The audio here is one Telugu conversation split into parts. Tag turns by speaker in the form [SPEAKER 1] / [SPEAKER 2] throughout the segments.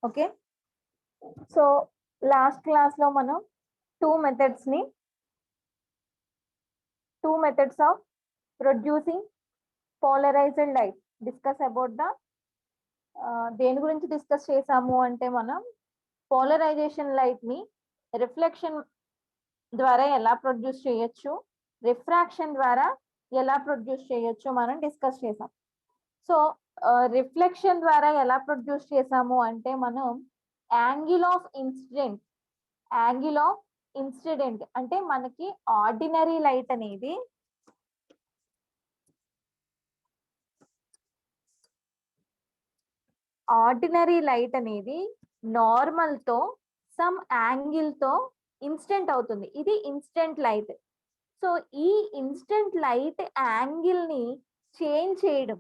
[SPEAKER 1] ఓకే. సో లాస్ట్ క్లాస్ లో మనం two methods of producing polarized light discuss about the దేని గురించి డిస్కస్ చేసాము అంటే మనం పోలరైజేషన్ లైట్ ని రిఫ్లెక్షన్ ద్వారా ఎలా ప్రొడ్యూస్ చేయొచ్చు, రిఫ్రాక్షన్ ద్వారా ఎలా ప్రొడ్యూస్ చేయొచ్చు మనం డిస్కస్ చేసాం. సో రిఫ్లెక్షన్ ద్వారా ఎలా ప్రొడ్యూస్ చేసాము అంటే మనం యాంగిల్ ఆఫ్ ఇన్సిడెంట్ అంటే మనకి ఆర్డినరీ లైట్ అనేది నార్మల్ తో సమ్ యాంగిల్ తో ఇన్స్టెంట్ అవుతుంది. ఇది ఇన్స్టెంట్ లైట్. సో ఈ ఇన్స్టెంట్ లైట్ యాంగిల్ ని చేంజ్ చేయడం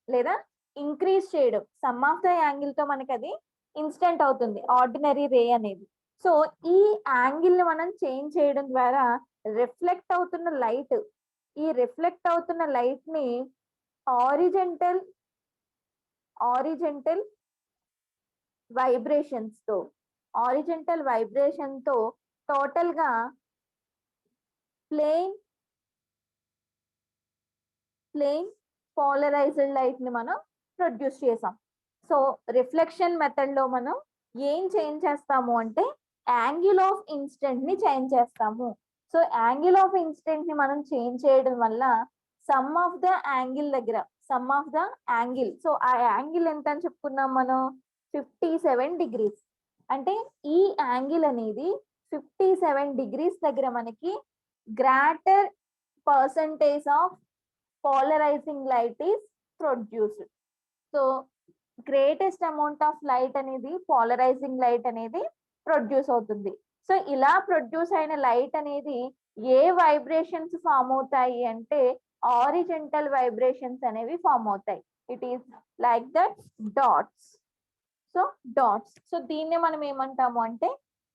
[SPEAKER 1] లేదా ఇంక్రీజ్ చేయడం, సమ్ ఆఫ్ ద యాంగిల్ తో మనకి అది ఇన్స్టెంట్ అవుతుంది ఆర్డినరీ రే అనేది. సో ఈ యాంగిల్ ని మనం చేంజ్ చేయడం ద్వారా రిఫ్లెక్ట్ అవుతున్న లైట్ ని ఆరిజెంటల్ వైబ్రేషన్ తో టోటల్ గా ప్లేన్ పోలరైజ్డ్ లైట్ ని మనం ప్రొడ్యూస్ చేసాం. సో రిఫ్లెక్షన్ మెథడ్ లో మనం ఏం చేంజ్ చేస్తాము అంటే యాంగిల్ ఆఫ్ ఇన్సిడెంట్ ని చేంజ్ చేస్తాము. సో యాంగిల్ ఆఫ్ ఇన్సిడెంట్ ని మనం చేంజ్ చేయడం వల్ల some of the angle so ఆ యాంగిల్ ఎంత అని చెప్పుకున్నాం మనం 57 degrees. అంటే ఈ యాంగిల్ అనేది 57 degrees దగ్గర మనకి greater percentage of polarising light is produced. So greatest amount of light అనేది పోలరైజింగ్ లైట్ అనేది ప్రొడ్యూస్ అవుతుంది. సో ఇలా ప్రొడ్యూస్ అయిన లైట్ అనేది ఏ వైబ్రేషన్స్ ఫామ్ అవుతాయి అంటే ఆరిజెంటల్ వైబ్రేషన్స్ అనేవి ఫామ్ అవుతాయి. It is like that dots. So దీన్నే మనం ఏమంటాము అంటే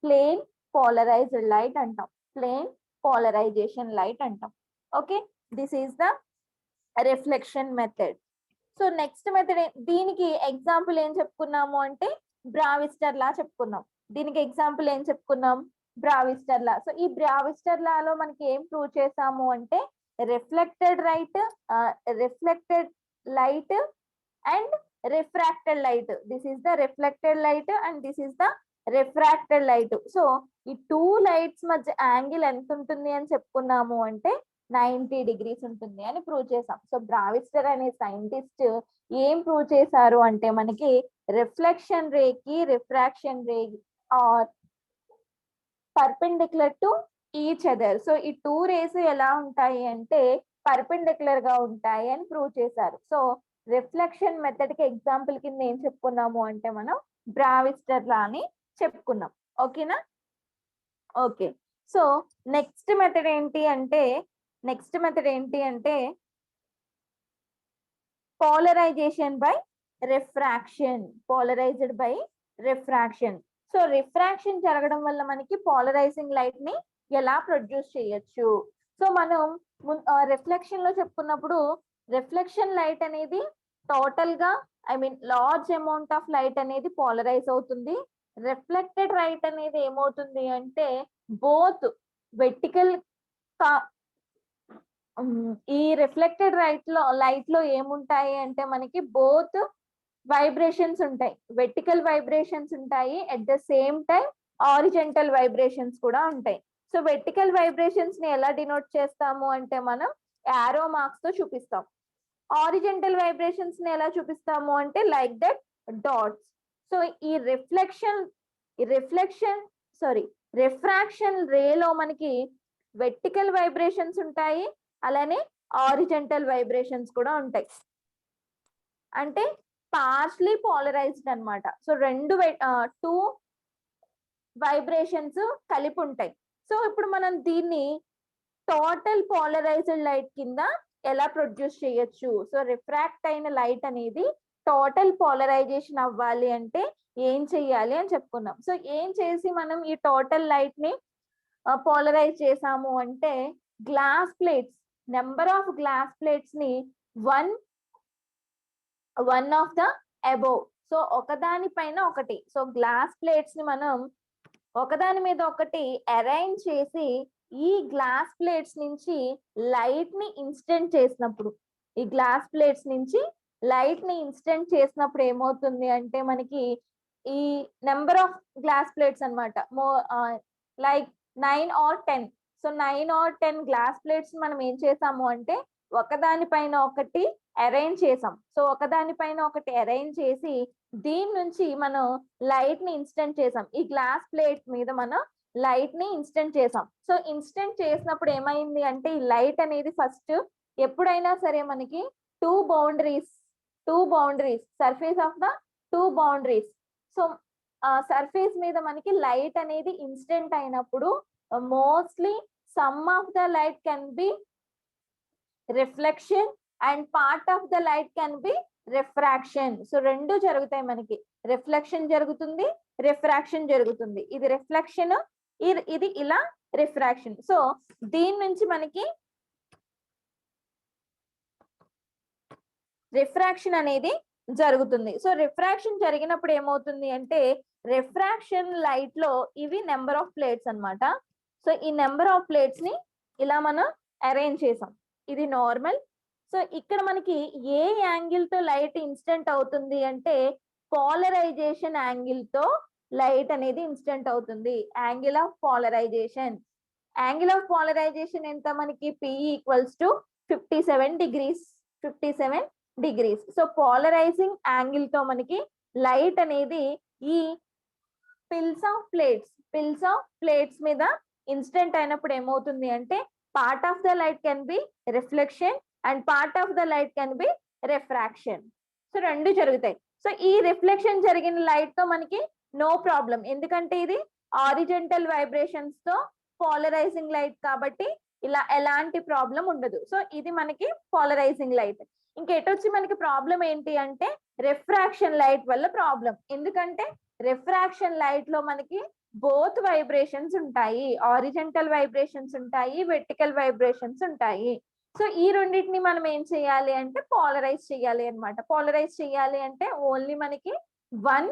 [SPEAKER 1] ప్లేన్ పోలరైజ్డ్ లైట్ అంటాం, ప్లేన్ పోలరైజేషన్ లైట్ అంటాం. Okay, this is the reflection method. So next method, దీనికి ఎగ్జాంపుల్ ఏం చెప్పుకున్నాము అంటే బ్రావిస్టర్ లా చెప్పుకున్నాం. దీనికి ఎగ్జాంపుల్ ఏం చెప్పుకున్నాం? బ్రావిస్టర్ లా. సో ఈ బ్రావిస్టర్ లాలో మనకి ఏం ప్రూవ్ చేసాము అంటే reflected light and refracted light. This is the reflected light and this is the refracted light. So ఈ టూ లైట్స్ మధ్య యాంగిల్ ఎంత ఉంటుంది అని చెప్పుకున్నాము అంటే 90 degrees ఉంటుంది అని ప్రూవ్ చేసాం. సో బ్రావిస్టర్ అనే సైంటిస్ట్ ఏం ప్రూవ్ చేశారు అంటే మనకి రిఫ్లెక్షన్ రే కి refraction ray are perpendicular to each other. So ఈ టూ రేస్ ఎలా ఉంటాయి అంటే పర్పెండిక్యులర్ గా ఉంటాయి అని ప్రూవ్ చేశారు. సో రిఫ్లెక్షన్ మెథడ్ కి ఎగ్జాంపుల్ కింద ఏం చెప్పుకున్నాము అంటే మనం బ్రావిస్టర్ లా అని చెప్పుకున్నాం. ఓకేనా? ఓకే. సో నెక్స్ట్ మెథడ్ ఏంటి అంటే polarization by refraction. So refraction జరగడం వల్ల మనకి పోలరైజింగ్ లైట్ ని ఎలా ప్రొడ్యూస్ చేయొచ్చు? సో మనం రిఫ్లెక్షన్ లో చెప్పుకున్నప్పుడు రిఫ్లెక్షన్ లైట్ అనేది టోటల్ గా లార్జ్ అమౌంట్ ఆఫ్ లైట్ అనేది పోలరైజ్ అవుతుంది. రిఫ్లెక్టెడ్ లైట్ అనేది ఏమవుతుంది అంటే బోత్ వెర్టికల్ ఈ రిఫ్లెక్టెడ్ లైట్ లో ఏముంటాయి అంటే మనకి బోత్ వైబ్రేషన్స్ ఉంటాయి, వెర్టికల్ వైబ్రేషన్స్ ఉంటాయి, at the same time horizontal vibrations కూడా ఉంటాయి. సో వెర్టికల్ వైబ్రేషన్స్ ని ఎలా డినోట్ చేస్తాము అంటే మనం యారో మార్క్స్ తో చూపిస్తాం. ఆరిజెంటల్ వైబ్రేషన్స్ ని ఎలా చూపిస్తాము అంటే లైక్ దట్ డాట్స్. సో ఈ రిఫ్రాక్షన్ రేలో మనకి వెర్టికల్ వైబ్రేషన్స్ ఉంటాయి, అలానే ఆరిజెంటల్ వైబ్రేషన్స్ కూడా ఉంటాయి. అంటే పార్షియలీ పోలరైజ్డ్ అన్నమాట. సో టూ వైబ్రేషన్స్ కలిపి ఉంటాయి. సో ఇప్పుడు మనం దీన్ని టోటల్ పోలరైజ్డ్ లైట్ కింద ఎలా ప్రొడ్యూస్ చేయొచ్చు? సో రిఫ్రాక్ట్ అయిన లైట్ అనేది టోటల్ పోలరైజేషన్ అవ్వాలి అంటే ఏం చెయ్యాలి అని చెప్పుకున్నాం. సో ఏం చేసి మనం ఈ టోటల్ లైట్ ని పోలరైజ్ చేసాము అంటే glass plates, number of glass plates ని one of the above. So ఒకదానిపైన ఒకటి, సో గ్లాస్ ప్లేట్స్ ని మనం ఒకదాని మీద ఒకటి అరేంజ్ చేసి ఈ గ్లాస్ ప్లేట్స్ నుంచి లైట్ ని ఇన్స్టెంట్ చేసినప్పుడు, ఈ గ్లాస్ ప్లేట్స్ నుంచి లైట్ ని ఇన్స్టెంట్ చేసినప్పుడు ఏమవుతుంది అంటే మనకి ఈ నెంబర్ ఆఫ్ గ్లాస్ ప్లేట్స్ అనమాట, like 9 or 10. So 9 or 10 glass plates మనం ఏం చేసాము అంటే ఒకదానిపైన ఒకటి అరేంజ్ చేసాం. సో ఒకదానిపైన ఒకటి అరేంజ్ చేసి దీని నుంచి మనం లైట్ ని ఇన్స్టెంట్ చేసాం. ఈ గ్లాస్ ప్లేట్ మీద మనం లైట్ ని ఇన్స్టెంట్ చేసాం. సో ఇన్స్టెంట్ చేసినప్పుడు ఏమైంది అంటే ఈ లైట్ అనేది ఫస్ట్ ఎప్పుడైనా సరే మనకి two boundaries surface of the two boundaries. So surface మీద మనకి లైట్ అనేది ఇన్స్టెంట్ అయినప్పుడు mostly some of the light can be reflection and part of the light can be refraction. So రెండు జరుగుతాయి మనకి, రిఫ్లెక్షన్ జరుగుతుంది, రిఫ్రాక్షన్ జరుగుతుంది. ఇది రిఫ్లెక్షన్, ఇది ఇలా రిఫ్రాక్షన్. సో దీని నుంచి మనకి రిఫ్రాక్షన్ అనేది జరుగుతుంది. సో రిఫ్రాక్షన్ జరిగినప్పుడు ఏమవుతుంది అంటే రిఫ్రాక్షన్ లైట్ లో ఇవి నెంబర్ ఆఫ్ ప్లేట్స్ అన్నమాట. సో ఈ నెంబర్ ఆఫ్ ప్లేట్స్ ని ఇలా మనం అరేంజ్ చేసాం. ఇది నార్మల్. సో ఇక్కడ మనకి ఏ యాంగిల్ తో లైట్ ఇన్స్టెంట్ అవుతుంది అంటే పోలరైజేషన్ యాంగిల్ తో లైట్ అనేది ఇన్స్టెంట్ అవుతుంది. Angle of polarization. Angle of polarization ఎంత మనకి P equals to 57 degrees. 57 degrees. So polarizing angle తో మనకి లైట్ అనేది ఈ పిల్స్ ఆఫ్ ప్లేట్స్ మీద ఇన్స్టెంట్ అయినప్పుడు ఏమవుతుంది అంటే part of the light can be reflection and part of the light can be refraction. So రెండు జరుగుతాయి. సో ఈ రిఫ్లెక్షన్ జరిగిన లైట్ తో మనకి నో ప్రాబ్లం, ఎందుకంటే ఇది ఆరిజెంటల్ వైబ్రేషన్స్ తో పోలరైజింగ్ లైట్ కాబట్టి ఇలా ఎలాంటి ప్రాబ్లం ఉండదు. సో ఇది మనకి పోలరైజింగ్ లైట్. ఇంకెటొచ్చి మనకి ప్రాబ్లం ఏంటి అంటే రిఫ్రాక్షన్ లైట్ వల్ల ప్రాబ్లం. ఎందుకంటే రిఫ్రాక్షన్ లైట్ లో మనకి బోత్ వైబ్రేషన్స్ ఉంటాయి, ఆరిజెంటల్ వైబ్రేషన్స్ ఉంటాయి, వెర్టికల్ వైబ్రేషన్స్ ఉంటాయి. సో ఈ రెండింటిని మనం ఏం చేయాలి అంటే పోలరైజ్ చేయాలి అన్నమాట. పోలరైజ్ చేయాలి అంటే ఓన్లీ మనకి వన్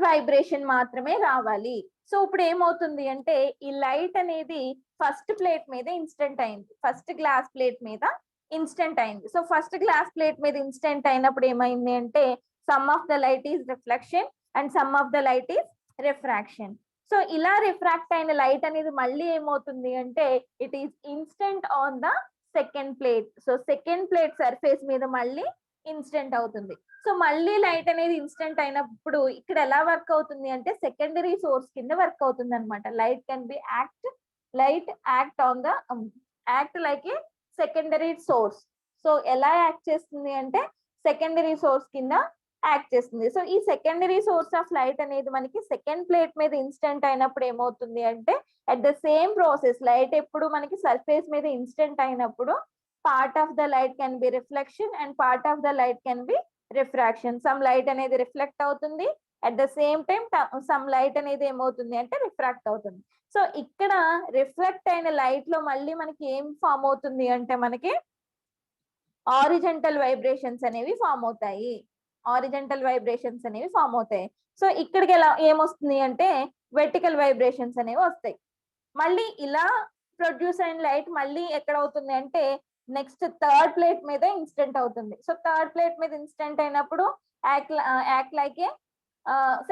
[SPEAKER 1] వైబ్రేషన్ మాత్రమే రావాలి. సో ఇప్పుడు ఏమవుతుంది అంటే ఈ లైట్ అనేది ఫస్ట్ ప్లేట్ మీద ఇన్స్టెంట్ అయింది, ఫస్ట్ గ్లాస్ ప్లేట్ మీద ఇన్స్టెంట్ అయింది. సో ఫస్ట్ గ్లాస్ ప్లేట్ మీద ఇన్స్టెంట్ అయినప్పుడు ఏమైంది అంటే some of the light is reflection and some of the light is refraction. So ఇలా రిఫ్రాక్ట్ అయిన లైట్ అనేది మళ్ళీ ఏమవుతుంది అంటే it is instant on the second plate. So second plate surface మీద మళ్ళీ ఇన్స్టెంట్ అవుతుంది. సో మళ్ళీ లైట్ అనేది ఇన్స్టెంట్ అయినప్పుడు ఇక్కడ ఎలా వర్క్ అవుతుంది అంటే సెకండరీ సోర్స్ కింద వర్క్ అవుతుంది అనమాట. Light can B act like A secondary source. So ఎలా యాక్ట్ చేస్తుంది అంటే సెకండరీ సోర్స్ కింద యాక్ట్ చేస్తుంది. సో ఈ సెకండరీ సోర్స్ ఆఫ్ లైట్ అనేది మనకి సెకండ్ ప్లేట్ మీద ఇన్స్టెంట్ అయినప్పుడు ఏమవుతుంది అంటే at the same process light ఎప్పుడు మనకి సర్ఫేస్ మీద ఇన్స్టెంట్ అయినప్పుడు part of the light can be reflection and part of the light can be refraction. Some light అనేది రిఫ్లెక్ట్ అవుతుంది, at the same time some light అనేది ఏమవుతుంది అంటే రిఫ్రాక్ట్ అవుతుంది. సో ఇక్కడ రిఫ్లెక్ట్ అయిన లైట్ లో మళ్ళీ మనకి ఏం ఫామ్ అవుతుంది అంటే మనకి ఆరిజెంటల్ వైబ్రేషన్స్ అనేవి ఫామ్ అవుతాయి. సో ఇక్కడికి ఎలా ఏమొస్తుంది అంటే వెర్టికల్ వైబ్రేషన్స్ అనేవి వస్తాయి. మళ్ళీ ఇలా ప్రొడ్యూస్ అయిన లైట్ మళ్ళీ ఎక్కడ అవుతుంది అంటే నెక్స్ట్ థర్డ్ ప్లేట్ మీద ఇన్స్టెంట్ అవుతుంది. సో థర్డ్ ప్లేట్ మీద ఇన్స్టెంట్ అయినప్పుడు యాక్ట్ లైక్ ఏ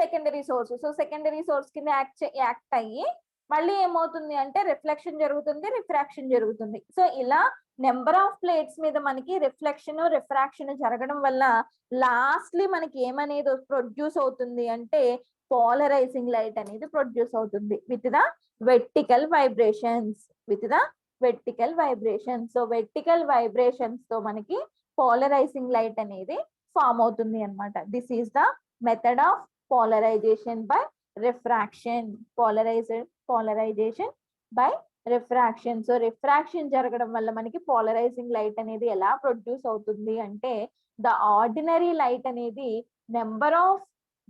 [SPEAKER 1] secondary source. So secondary source కింద యాక్ట్ అయ్యి మళ్ళీ ఏమవుతుంది అంటే రిఫ్లెక్షన్ జరుగుతుంది, రిఫ్రాక్షన్ జరుగుతుంది. సో ఇలా నెంబర్ ఆఫ్ ప్లేట్స్ మీద మనకి రిఫ్లెక్షన్ రిఫ్రాక్షన్ జరగడం వల్ల లాస్ట్లీ మనకి ఏమనేది ప్రొడ్యూస్ అవుతుంది అంటే పోలరైజింగ్ లైట్ అనేది ప్రొడ్యూస్ అవుతుంది with the vertical vibrations. So vertical vibrations తో మనకి పోలరైజింగ్ లైట్ అనేది ఫామ్ అవుతుంది అన్నమాట. This is the method of polarization by refraction. Polarization by refraction. So refraction జరగడం వల్ల మనకి పోలరైజింగ్ లైట్ అనేది ఎలా ప్రొడ్యూస్ అవుతుంది అంటే ద ఆర్డినరీ లైట్ అనేది నెంబర్ ఆఫ్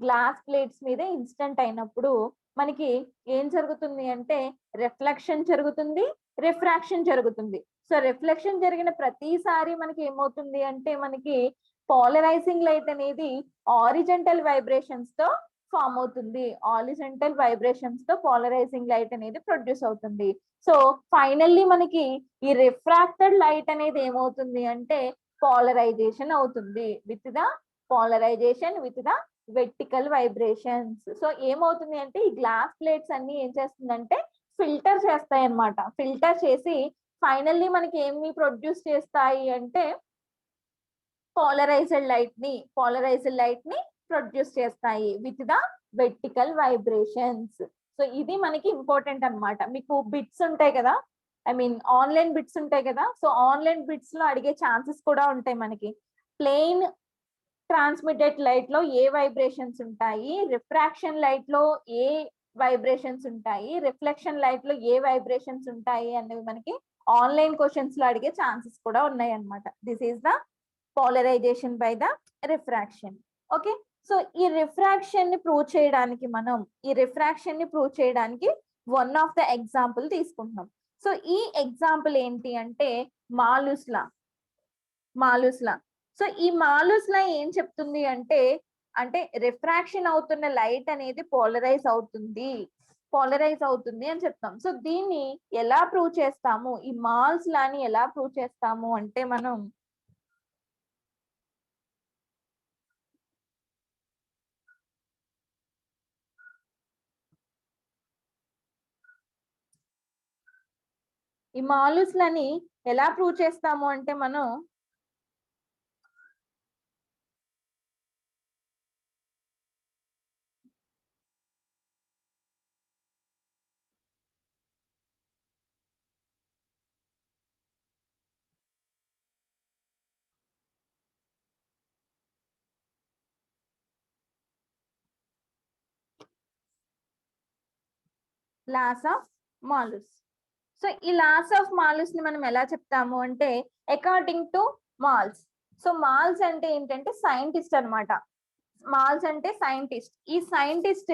[SPEAKER 1] గ్లాస్ ప్లేట్స్ మీద ఇన్స్టెంట్ అయినప్పుడు మనకి ఏం జరుగుతుంది అంటే రిఫ్లెక్షన్ జరుగుతుంది, రిఫ్రాక్షన్ జరుగుతుంది. సో రిఫ్లెక్షన్ జరిగిన ప్రతిసారి మనకి ఏమవుతుంది అంటే మనకి పోలరైజింగ్ లైట్ అనేది హారిజంటల్ వైబ్రేషన్స్ తో ఫామ్ అవుతుంది. హారిజంటల్ వైబ్రేషన్స్ తో పోలరైజింగ్ లైట్ అనేది ప్రొడ్యూస్ అవుతుంది. సో ఫైనల్లీ మనకి ఈ రిఫ్రాక్టెడ్ లైట్ అనేది ఏమవుతుంది అంటే పోలరైజేషన్ అవుతుంది with the polarization with the vertical vibrations. So ఏమవుతుంది అంటే ఈ గ్లాస్ ప్లేట్స్ అన్ని ఏం చేస్తుందంటే ఫిల్టర్ చేస్తాయి అన్నమాట. ఫిల్టర్ చేసి ఫైనల్లీ మనకి ఏమి ప్రొడ్యూస్ చేస్తాయి అంటే పోలరైజ్డ్ లైట్ ని ప్రొడ్యూస్ చేస్తాయి with the vertical vibrations. So ఇది మనకి ఇంపార్టెంట్ అన్నమాట. మీకు బిట్స్ ఉంటాయి కదా, ఐ మీన్ ఆన్లైన్ బిట్స్ ఉంటాయి కదా. సో ఆన్లైన్ బిట్స్ లో అడిగే ఛాన్సెస్ కూడా ఉంటాయి మనకి. ప్లెయిన్ ట్రాన్స్మిటెడ్ లైట్ లో ఏ వైబ్రేషన్స్ ఉంటాయి, రిఫ్రాక్షన్ లైట్ లో ఏ వైబ్రేషన్స్ ఉంటాయి, రిఫ్లెక్షన్ లైట్ లో ఏ వైబ్రేషన్స్ ఉంటాయి అనేవి మనకి ఆన్లైన్ క్వశ్చన్స్ లో అడిగే ఛాన్సెస్ కూడా ఉన్నాయి అన్నమాట. This is the polarization by the refraction. Okay, so ఈ రిఫ్రాక్షన్ ని ప్రూవ్ చేయడానికి వన్ ఆఫ్ ద ఎగ్జాంపుల్ తీసుకుంటున్నాం. సో ఈ ఎగ్జాంపుల్ ఏంటి అంటే మాలుస్ లా. సో ఈ మాలుస్ లా ఏం చెప్తుంది అంటే రిఫ్రాక్షన్ అవుతున్న లైట్ అనేది పోలరైజ్ అవుతుంది అని చెప్తాం. సో దీన్ని ఎలా ప్రూవ్ చేస్తాము, ఈ మాల్స్ లాని ఎలా ప్రూవ్ చేస్తాము అంటే మనం లాస్ ఆఫ్ మాలుస్. సో ఈ లాస్ ఆఫ్ మాలుస్ ని మనం ఎలా చెప్తాము అంటే according to malls. So malls అంటే ఏంటంటే సైంటిస్ట్ అన్నమాట. మాల్స్ అంటే సైంటిస్ట్. ఈ సైంటిస్ట్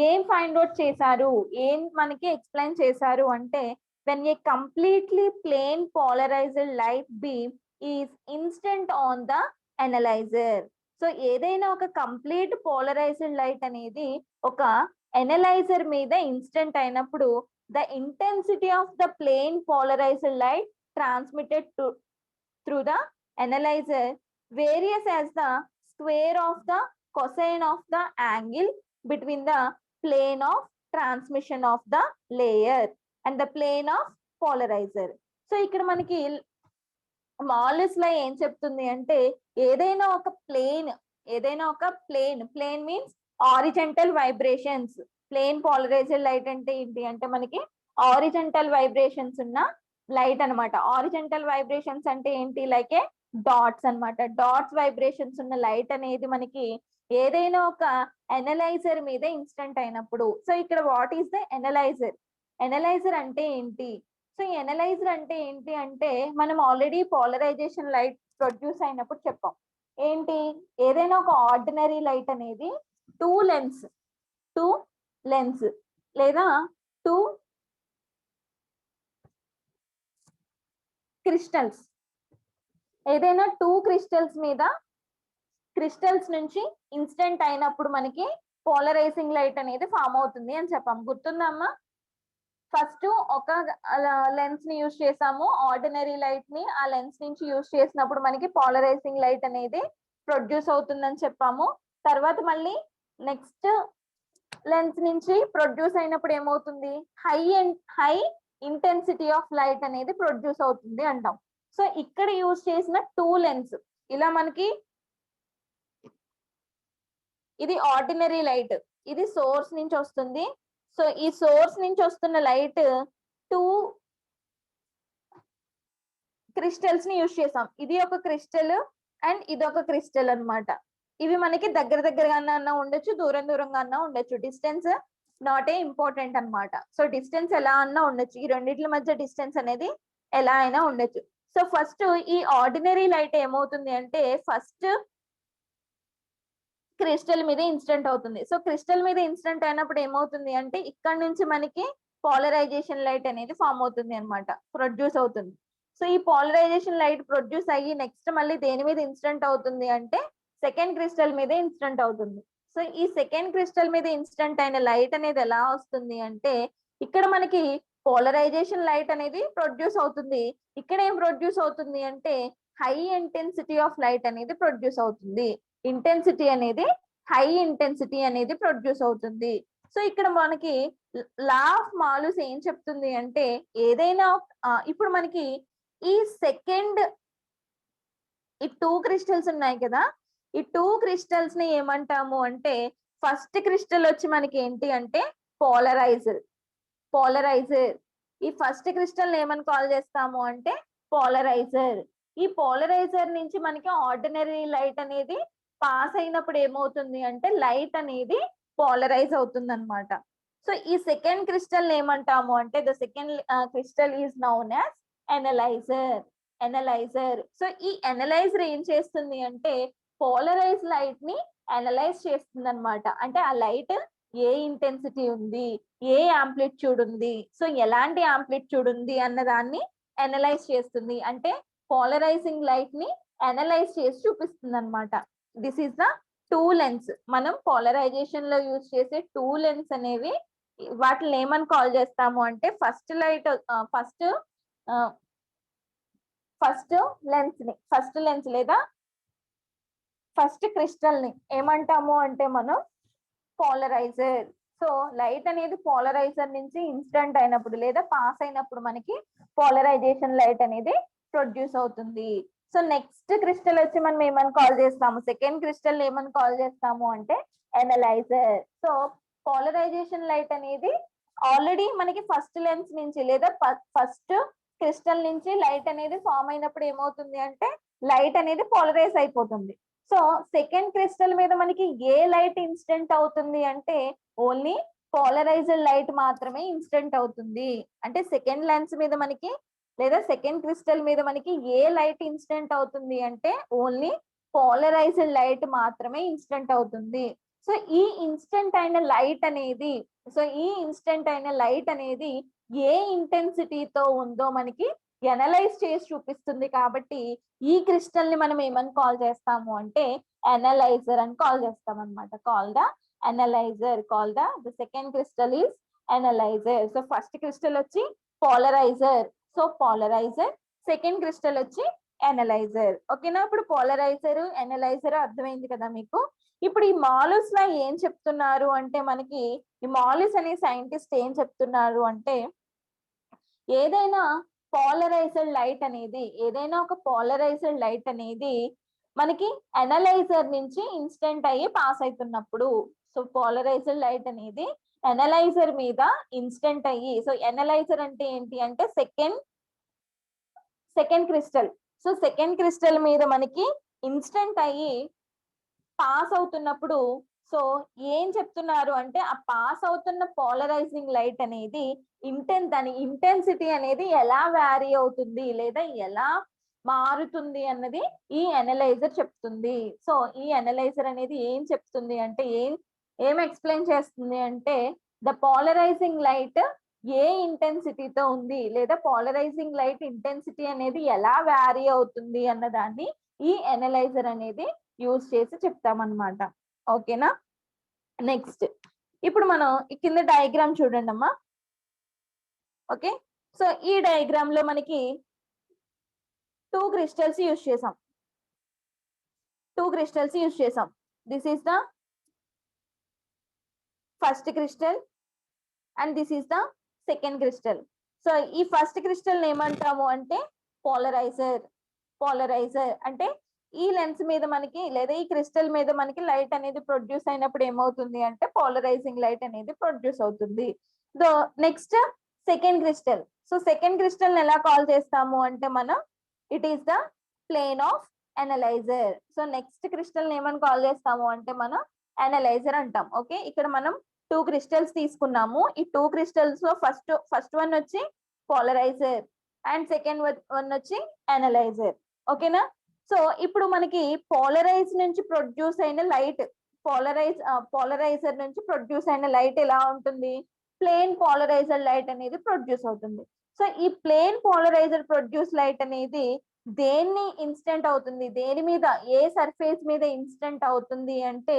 [SPEAKER 1] ఏం ఫైండ్ అవుట్ చేశారు, ఏం మనకి ఎక్స్ప్లెయిన్ చేశారు అంటే when a completely plain polarized light beam is instant on the analyzer. So ఏదైనా ఒక కంప్లీట్ పోలరైజ్డ్ లైట్ అనేది ఒక ఎనలైజర్ మీద ఇన్స్టెంట్ అయినప్పుడు the intensity of the plane polarized light transmitted through the analyzer varies as the square of the cosine of the angle between the plane of transmission of the layer and the plane of polarizer. So ఇక్కడ మనకి మాలిస్ లో ఏం చెప్తుంది అంటే ఏదైనా ఒక plane means horizontal vibrations. Plane polarised light అంటే ఏంటి అంటే మనకి హారిజంటల్ వైబ్రేషన్స్ ఉన్న లైట్ అన్నమాట. హారిజంటల్ వైబ్రేషన్స్ అంటే ఏంటి, లైక్ ఏ డాట్స్ అన్నమాట. డాట్స్ వైబ్రేషన్స్ ఉన్న లైట్ అనేది మనకి ఏదైనా ఒక ఎనలైజర్ మీద ఇన్స్టెంట్ అయినప్పుడు. సో ఇక్కడ వాట్ ఈస్ ద ఎనలైజర్ అంటే ఏంటి? సో ఈ ఎనలైజర్ అంటే ఏంటి అంటే మనం ఆల్రెడీ పోలరైజేషన్ లైట్ ప్రొడ్యూస్ అయినప్పుడు చెప్పాం. ఏంటి, ఏదైనా ఒక ఆర్డినరీ లైట్ అనేది టూ లెన్స్ లేదా టూ క్రిస్టల్స్, ఏదైనా టూ క్రిస్టల్స్ నుంచి ఇన్స్టెంట్ అయినప్పుడు మనకి పోలరైజింగ్ లైట్ అనేది ఫామ్ అవుతుంది అని చెప్పాం. గుర్తుందమ్మా? ఫస్ట్ ఒక లెన్స్ ని యూజ్ చేసాము, ఆర్డినరీ లైట్ ని ఆ లెన్స్ నుంచి యూజ్ చేసినప్పుడు మనకి పోలరైజింగ్ లైట్ అనేది ప్రొడ్యూస్ అవుతుందని చెప్పాము. తర్వాత మళ్ళీ నెక్స్ట్ లెన్స్ నుంచి ప్రొడ్యూస్ అయినప్పుడు ఏమవుతుంది, హై ఇంటెన్సిటీ ఆఫ్ లైట్ అనేది ప్రొడ్యూస్ అవుతుంది అంటాం. సో ఇక్కడ యూజ్ చేసిన టూ లెన్స్, ఇలా మనకి ఇది ఆర్డినరీ లైట్, ఇది సోర్స్ నుంచి వస్తుంది. సో ఈ సోర్స్ నుంచి వస్తున్న లైట్ టూ క్రిస్టల్స్ ని యూజ్ చేసాం. ఇది ఒక క్రిస్టల్ అండ్ ఇది ఒక క్రిస్టల్ అన్నమాట. ఇవి మనకి దగ్గరగా అన్నా ఉండొచ్చు, దూరంగా అన్నా ఉండొచ్చు. డిస్టెన్స్ నాట్ ఏ ఇంపార్టెంట్ అన్నమాట. సో డిస్టెన్స్ ఎలా అన్నా ఉండొచ్చు, ఈ రెండిట్ల మధ్య డిస్టెన్స్ అనేది ఎలా అయినా ఉండొచ్చు. సో ఫస్ట్ ఈ ఆర్డినరీ లైట్ ఏమవుతుంది అంటే ఫస్ట్ క్రిస్టల్ మీద ఇన్స్టెంట్ అవుతుంది. సో క్రిస్టల్ మీద ఇన్స్టెంట్ అయినప్పుడు ఏమవుతుంది అంటే ఇక్కడ నుంచి మనకి పోలరైజేషన్ లైట్ అనేది ఫామ్ అవుతుంది అన్నమాట, ప్రొడ్యూస్ అవుతుంది. సో ఈ పోలరైజేషన్ లైట్ ప్రొడ్యూస్ అయ్యి నెక్స్ట్ మళ్ళీ దేని మీద ఇన్సిడెంట్ అవుతుంది అంటే సెకండ్ క్రిస్టల్ మీద ఇన్సిడెంట్ అవుతుంది. సో ఈ సెకండ్ క్రిస్టల్ మీద ఇన్సిడెంట్ అయిన లైట్ అనేది ఎలా వస్తుంది అంటే ఇక్కడ మనకి పోలరైజేషన్ లైట్ అనేది ప్రొడ్యూస్ అవుతుంది. ఇక్కడ ఏం ప్రొడ్యూస్ అవుతుంది అంటే హై ఇంటెన్సిటీ ఆఫ్ లైట్ అనేది ప్రొడ్యూస్ అవుతుంది. ఇంటెన్సిటీ అనేది హై ఇంటెన్సిటీ అనేది ప్రొడ్యూస్ అవుతుంది. సో ఇక్కడ మనకి లా ఆఫ్ మాలూస్ ఏం చెప్తుంది అంటే ఏదైనా ఇప్పుడు మనకి ఈ సెకండ్ ఈ 2 క్రిస్టల్స్ ఉన్నాయి కదా, ఈ 2 క్రిస్టల్స్ ని ఏమంటాము అంటే ఫస్ట్ క్రిస్టల్ వచ్చి మనకి ఏంటి అంటే పోలరైజర్. ఈ ఫస్ట్ క్రిస్టల్ ఏమని కాల్ చేస్తాము అంటే పోలరైజర్. ఈ పోలరైజర్ నుంచి మనకి ఆర్డినరీ లైట్ అనేది పాస్ అయినప్పుడు ఏమవుతుంది అంటే లైట్ అనేది పోలరైజ్ అవుతుంది అనమాట. సో ఈ సెకండ్ క్రిస్టల్ ఏమంటాము అంటే the second crystal is noun as analyser. So ఈ ఎనలైజర్ ఏం చేస్తుంది అంటే పోలరైజ్ లైట్ ని అనలైజ్ చేస్తుంది అనమాట. అంటే ఆ లైట్ ఏ ఇంటెన్సిటీ ఉంది, ఏ యాంప్లిట్యూడ్ ఉంది, సో ఎలాంటి యాంప్లిట్యూడ్ ఉంది అన్న దాన్ని అనలైజ్ చేస్తుంది. అంటే పోలరైజింగ్ లైట్ ని అనలైజ్ చేసి చూపిస్తుంది అనమాట. This is the 2 lens. మనం పోలరైజేషన్ లో యూజ్ చేసే 2 లెన్స్ అనేవి వాటిని ఏమని కాల్ చేస్తాము అంటే ఫస్ట్ లెన్స్ లేదా ఫస్ట్ క్రిస్టల్ ని ఏమంటాము అంటే మనం పోలరైజర్. సో లైట్ అనేది పోలరైజర్ నుంచి ఇన్సిడెంట్ అయినప్పుడు లేదా పాస్ అయినప్పుడు మనకి పోలరైజేషన్ లైట్ అనేది ప్రొడ్యూస్ అవుతుంది. సో నెక్స్ట్ క్రిస్టల్ వచ్చి మనం ఏమని కాల్ చేస్తాము, సెకండ్ క్రిస్టల్ ఏమని కాల్ చేస్తాము అంటే ఎనలైజర్. సో పోలరైజేషన్ లైట్ అనేది ఆల్రెడీ మనకి ఫస్ట్ లెన్స్ నుంచి లేదా ఫస్ట్ క్రిస్టల్ నుంచి లైట్ అనేది ఫామ్ అయినప్పుడు ఏమవుతుంది అంటే లైట్ అనేది పోలరైజ్ అయిపోతుంది. సో సెకండ్ క్రిస్టల్ మీద మనకి ఏ లైట్ ఇన్సిడెంట్ అవుతుంది అంటే ఓన్లీ పోలరైజ్డ్ లైట్ మాత్రమే ఇన్సిడెంట్ అవుతుంది. అంటే సెకండ్ లెన్స్ మీద మనకి లేదా సెకండ్ క్రిస్టల్ మీద మనకి ఏ లైట్ ఇన్సిడెంట్ అవుతుంది అంటే ఓన్లీ పోలరైజ్డ్ లైట్ మాత్రమే ఇన్సిడెంట్ అవుతుంది. సో ఈ ఇన్సిడెంట్ అయిన లైట్ అనేది ఏ ఇంటెన్సిటీతో ఉందో మనకి ఎనలైజ్ చేసి చూపిస్తుంది. కాబట్టి ఈ క్రిస్టల్ ని మనం ఏమని కాల్ చేస్తాము అంటే అనలైజర్ అని కాల్ చేస్తాం అనమాట. Call the second crystal is analyser. So first crystal వచ్చి polariser. So polariser. Second crystal వచ్చి అనలైజర్. ఓకేనా? ఇప్పుడు పోలరైజర్, అనలైజర్ అర్థమైంది కదా మీకు. ఇప్పుడు ఈ మాలూస్ లా ఏం చెప్తున్నారు అంటే మనకి ఈ మాలూస్ అనే సైంటిస్ట్ ఏం చెప్తున్నారు అంటే ఏదైనా పోలరైజ్డ్ లైట్ అనేది మనకి అనలైజర్ నుంచి ఇన్సిడెంట్ అయ్యి పాస్ అవుతున్నప్పుడు, సో పోలరైజ్డ్ లైట్ అనేది అనలైజర్ మీద ఇన్సిడెంట్ అయ్యి, సో అనలైజర్ అంటే ఏంటి అంటే second crystal. So second crystal మీద మనకి ఇన్సిడెంట్ అయ్యి పాస్ అవుతున్నప్పుడు సో ఏం చెప్తున్నారు అంటే ఆ పాస్ అవుతున్న పోలరైజింగ్ లైట్ అనేది దాని ఇంటెన్సిటీ అనేది ఎలా వ్యారీ అవుతుంది లేదా ఎలా మారుతుంది అన్నది ఈ అనలైజర్ చెప్తుంది. సో ఈ అనలైజర్ అనేది ఏం చెప్తుంది అంటే ఏం ఎక్స్ప్లెయిన్ చేస్తుంది అంటే ద పోలరైజింగ్ లైట్ ఏ ఇంటెన్సిటీతో ఉంది లేదా పోలరైజింగ్ లైట్ ఇంటెన్సిటీ అనేది ఎలా వ్యారీ అవుతుంది అన్న దాన్ని ఈ అనలైజర్ అనేది యూజ్ చేసి చెప్తామన్నమాట. ఓకేనా? నెక్స్ట్ ఇప్పుడు మనం ఈ కింద డయాగ్రామ్ చూడండి అమ్మా. ఓకే, సో ఈ డయాగ్రామ్ లో మనకి 2 క్రిస్టల్స్ యూజ్ చేసాం. This is the first crystal and this is the second crystal. So ఈ ఫస్ట్ క్రిస్టల్ ఏమంటాము అంటే పోలరైజర్ అంటే ఈ లెన్స్ మీద మనకి లేదా ఈ క్రిస్టల్ మీద మనకి లైట్ అనేది ప్రొడ్యూస్ అయినప్పుడు ఏమవుతుంది అంటే పోలరైజింగ్ లైట్ అనేది ప్రొడ్యూస్ అవుతుంది. Next second crystal. So second crystal ఎలా కాల్ చేస్తాము అంటే మనం it is the plane of analyser. So next crystal ఏమని కాల్ చేస్తాము అంటే మనం అనలైజర్ అంటాం. ఓకే, ఇక్కడ మనం 2 క్రిస్టల్స్ తీసుకున్నాము. ఈ 2 క్రిస్టల్స్ లో ఫస్ట్ వన్ వచ్చి పోలరైజర్ అండ్ సెకండ్ వన్ వచ్చి అనలైజర్. ఓకేనా? సో ఇప్పుడు మనకి పోలరైజ్ నుంచి ప్రొడ్యూస్ అయిన లైట్ పోలరైజర్ నుంచి ప్రొడ్యూస్ అయిన లైట్ ఎలా ఉంటుంది, ప్లేన్ పోలరైజర్ లైట్ అనేది ప్రొడ్యూస్ అవుతుంది. సో ఈ ప్లేన్ పోలరైజర్ ప్రొడ్యూస్ లైట్ అనేది దేన్ని ఇన్స్టెంట్ అవుతుంది, దేని మీద, ఏ సర్ఫేస్ మీద ఇన్స్టెంట్ అవుతుంది అంటే